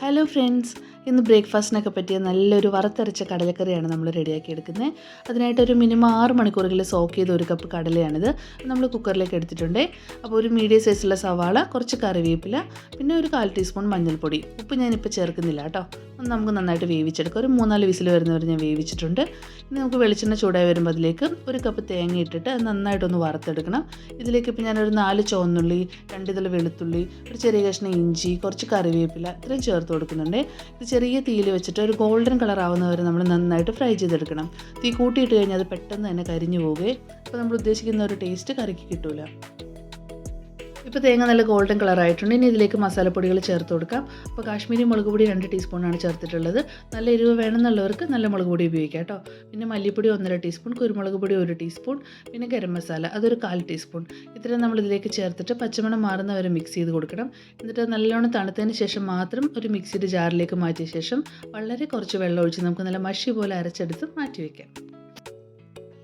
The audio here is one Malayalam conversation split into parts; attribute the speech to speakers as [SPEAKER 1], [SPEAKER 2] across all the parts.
[SPEAKER 1] ഹലോ ഫ്രണ്ട്സ്, ഇന്ന് ബ്രേക്ക്ഫാസ്റ്റിനൊക്കെ പറ്റിയ നല്ലൊരു വറുത്തരച്ച കടലക്കറിയാണ് നമ്മൾ റെഡിയാക്കി എടുക്കുന്നത്. അതിനായിട്ടൊരു മിനിമം 6 മണിക്കൂറെങ്കിലും സോക്ക് ചെയ്ത ഒരു കപ്പ് കടലയാണിത്. നമ്മൾ കുക്കറിലേക്ക് എടുത്തിട്ടുണ്ട്. അപ്പോൾ ഒരു മീഡിയം സൈസുള്ള സവാള, കുറച്ച് കറിവേപ്പില, പിന്നെ ഒരു 1/4 ടീസ്പൂൺ മഞ്ഞൾപ്പൊടി. ഉപ്പ് ഞാനിപ്പോൾ ചേർക്കുന്നില്ല കേട്ടോ. ഒന്ന് നമുക്ക് നന്നായിട്ട് വേവിച്ചെടുക്കാം. ഒരു 3-4 വിസിൽ വരുന്നവരെ ഞാൻ വേവിച്ചിട്ടുണ്ട്. ഇനി നമുക്ക് വെളിച്ചെണ്ണ ചൂടായി വരുമ്പോൾ അതിലേക്ക് ഒരു കപ്പ് തേങ്ങ ഇട്ടിട്ട് അത് നന്നായിട്ടൊന്ന് വറുത്തെടുക്കണം. ഇതിലേക്ക് ഇപ്പോൾ ഞാനൊരു 4 ചുവന്നുള്ളി, 2 ഇതൾ വെളുത്തുള്ളി, ഒരു ചെറിയ കഷ്ണം ഇഞ്ചി, കുറച്ച് കറിവേപ്പില ഇത്രയും ചേർത്ത് കൊടുക്കുന്നുണ്ട്. ഇത് ചെറിയ തീയിൽ വെച്ചിട്ട് ഒരു ഗോൾഡൻ കളർ ആവുന്നവരെ നമ്മൾ നന്നായിട്ട് ഫ്രൈ ചെയ്തെടുക്കണം. തീ കൂട്ടിയിട്ട് കഴിഞ്ഞാൽ അത് പെട്ടെന്ന് തന്നെ കരിഞ്ഞു പോവുകയെ. അപ്പോൾ നമ്മൾ ഉദ്ദേശിക്കുന്ന ഒരു ടേസ്റ്റ് കറിക്ക് കിട്ടില്ല. ഇപ്പോൾ തേങ്ങ നല്ല ഗോൾഡൻ കളർ ആയിട്ടുണ്ട്. ഇനി ഇതിലേക്ക് മസാലപ്പൊടികൾ ചേർത്ത് കൊടുക്കാം. അപ്പോൾ കാശ്മീരി മുളക് പൊടി 2 ടീസ്പൂണാണ് ചേർത്തിട്ടുള്ളത്. നല്ല എരിവ് വേണമെന്നുള്ളവർക്ക് നല്ല മുളക് പൊടി ഉപയോഗിക്കാം കേട്ടോ. പിന്നെ മല്ലിപ്പൊടി 1.5 ടീസ്പൂൺ, കുരുമുളക് പൊടി 1 ടീസ്പൂൺ, പിന്നെ ഗരം മസാല അതൊരു 1/4 ടീസ്പൂൺ. ഇത്രയും നമ്മൾ ഇതിലേക്ക് ചേർത്തിട്ട് പച്ചമണം മാറുന്നവരെ മിക്സ് ചെയ്ത് കൊടുക്കണം. എന്നിട്ട് നല്ലോണം തണുത്തതിന് ശേഷം മാത്രം ഒരു മിക്സിയുടെ ജാറിലേക്ക് മാറ്റിയ ശേഷം വളരെ കുറച്ച് വെള്ളം ഒഴിച്ച് നമുക്ക് നല്ല മഷി പോലെ അരച്ചെടുത്ത് മാറ്റി വയ്ക്കാം.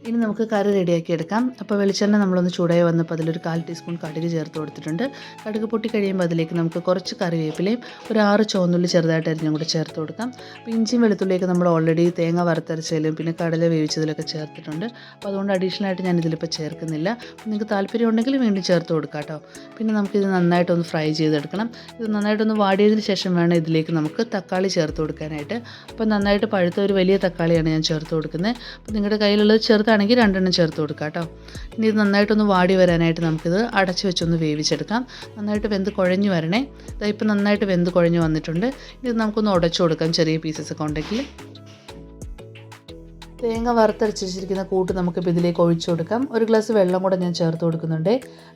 [SPEAKER 1] ഇനി നമുക്ക് കറി റെഡിയാക്കി എടുക്കാം. അപ്പോൾ വെളിച്ചെണ്ണ നമ്മളൊന്ന് ചൂടായി വന്നപ്പോൾ അതിലൊരു 1/4 ടീസ്പൂൺ കടുക് ചേർത്ത് കൊടുത്തിട്ടുണ്ട്. കടുക് പൊട്ടി കഴിയുമ്പോൾ അതിലേക്ക് നമുക്ക് കുറച്ച് കറിവേപ്പിലയും ഒരു 6 ചുവന്നുള്ളി ചെറുതായിട്ട് അരിഞ്ഞും കൂടെ ചേർത്ത് കൊടുക്കാം. അപ്പോൾ ഇഞ്ചിയും വെളുത്തുള്ളിയൊക്കെ നമ്മൾ ഓൾറെഡി തേങ്ങ വറുത്തരച്ചതിലും പിന്നെ കടല വേവിച്ചതിലൊക്കെ ചേർത്തിട്ടുണ്ട്. അപ്പോൾ അതുകൊണ്ട് അഡീഷണൽ ആയിട്ട് ഞാൻ ഇതിലിപ്പോൾ ചേർക്കുന്നില്ല. നിങ്ങൾക്ക് താല്പര്യം ഉണ്ടെങ്കിൽ വീണ്ടും ചേർത്ത് കൊടുക്കാം കേട്ടോ. പിന്നെ നമുക്കിത് നന്നായിട്ടൊന്ന് ഫ്രൈ ചെയ്തെടുക്കണം. ഇത് നന്നായിട്ടൊന്ന് വാടിയതിന് ശേഷം വേണം ഇതിലേക്ക് നമുക്ക് തക്കാളി ചേർത്ത് കൊടുക്കാനായിട്ട്. അപ്പോൾ നന്നായിട്ട് പഴുത്ത ഒരു വലിയ തക്കാളിയാണ് ഞാൻ ചേർത്ത് കൊടുക്കുന്നത്. അപ്പോൾ നിങ്ങളുടെ കയ്യിലുള്ളത് ചെറുതാണെങ്കിൽ 2 എണ്ണം ചേർത്ത് കൊടുക്കാം കേട്ടോ. ഇനി ഇത് നന്നായിട്ടൊന്ന് വാടി വരാനായിട്ട് നമുക്കിത് അടച്ച് വെച്ചൊന്ന് വേവിച്ചെടുക്കാം. നന്നായിട്ട് വെന്ത് കുഴഞ്ഞു വരണേ. ഇപ്പം നന്നായിട്ട് വെന്ത് കുഴഞ്ഞു വന്നിട്ടുണ്ട്. ഇത് നമുക്കൊന്ന് ഉടച്ചു കൊടുക്കാം ചെറിയ പീസസ് ഒക്കെ ഉണ്ടെങ്കിൽ. തേങ്ങ വറുത്തരച്ച് വെച്ചിരിക്കുന്ന കൂട്ട് നമുക്കിപ്പോൾ ഇതിലേക്ക് ഒഴിച്ചു കൊടുക്കാം. ഒരു ഗ്ലാസ് വെള്ളം കൂടെ ഞാൻ ചേർത്ത് കൊടുക്കുന്നുണ്ട്.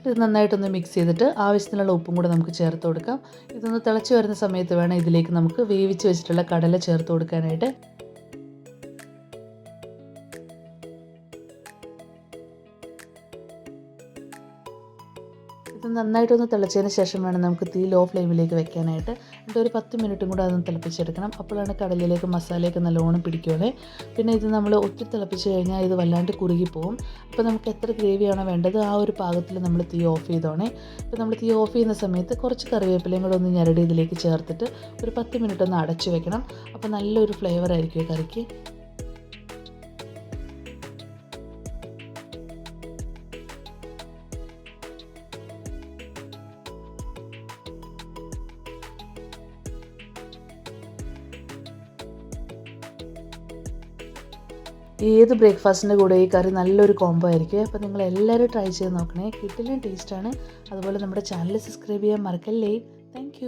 [SPEAKER 1] ഇത് നന്നായിട്ടൊന്ന് മിക്സ് ചെയ്തിട്ട് ആവശ്യത്തിനുള്ള ഉപ്പും കൂടെ നമുക്ക് ചേർത്ത് കൊടുക്കാം. ഇതൊന്ന് തിളച്ച് വരുന്ന സമയത്ത് വേണം ഇതിലേക്ക് നമുക്ക് വേവിച്ച് വെച്ചിട്ടുള്ള കടല ചേർത്ത് കൊടുക്കാനായിട്ട്. ഇത് നന്നായിട്ടൊന്ന് തിളച്ചതിന് ശേഷം വേണം നമുക്ക് തീ ലോ ഫ്ലെയിമിലേക്ക് വെക്കാനായിട്ട്. എന്നിട്ട് ഒരു 10 മിനിറ്റും കൂടെ അതൊന്ന് തിളപ്പിച്ചെടുക്കണം. അപ്പോഴാണ് കടലിലേക്ക് മസാലയൊക്കെ നല്ലോണം പിടിക്കുകയുള്ളേ. പിന്നെ ഇത് നമ്മൾ ഒത്തിരി തിളപ്പിച്ച് കഴിഞ്ഞാൽ ഇത് വല്ലാണ്ട് കുറുകിപ്പോവും. അപ്പോൾ നമുക്ക് എത്ര ഗ്രേവിയാണോ വേണ്ടത് ആ ഒരു പാകത്തിൽ നമ്മൾ തീ ഓഫ് ചെയ്തോണേ. അപ്പോൾ നമ്മൾ തീ ഓഫ് ചെയ്യുന്ന സമയത്ത് കുറച്ച് കറിവേപ്പിലയും കൂടെ ഒന്ന് ഞരടി ഇതിലേക്ക് ചേർത്തിട്ട് ഒരു 10 മിനിറ്റ് ഒന്ന് അടച്ചു വെക്കണം. അപ്പോൾ നല്ലൊരു ഫ്ലേവർ ആയിരിക്കും കറിക്ക്. ഏത് ബ്രേക്ക്ഫാസ്റ്റിൻ്റെ കൂടെ ഈ കറി നല്ലൊരു കോംബോ ആയിരിക്കും. അപ്പോൾ നിങ്ങൾ എല്ലാവരും ട്രൈ ചെയ്ത് നോക്കണേ. കിട്ടില്ല ടേസ്റ്റാണ്. അതുപോലെ നമ്മുടെ ചാനൽ സബ്സ്ക്രൈബ് ചെയ്യാൻ മറക്കല്ലേ. താങ്ക്